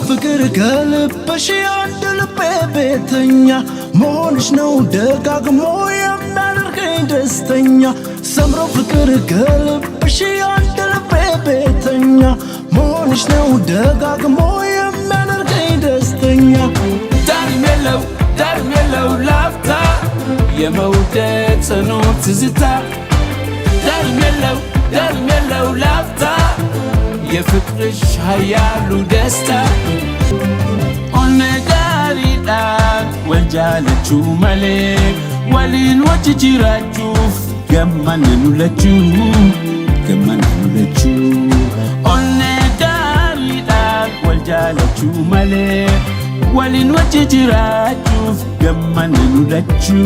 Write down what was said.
ፍቅር ከልብሽ አንድ ልቤ ቤተኛ መሆንሽ ነው ደጋግሞ የሚያደርገኝ ደስተኛ ሰምሮ ፍቅር ከልብሽ አንድ ልቤ ቤተኛ መሆንሽ ነው ደጋግሞ የሚያደርገኝ ደስተኛ ዳርም የለው ላፍታ የመውደድ ጽኑ ትዝታ ዳርም የለው ላፍታ የፍቅርሽ ኃያሉ ደስታ ኦነጋሪዳን ወልጃለችው መሌ ወሊን ወጅጅራችሁፍ ገመነኑለችው ኦነጋሪዳን ወልጃለችው መሌ ወሊን ወጅጅራችሁፍ ገመነኑለችው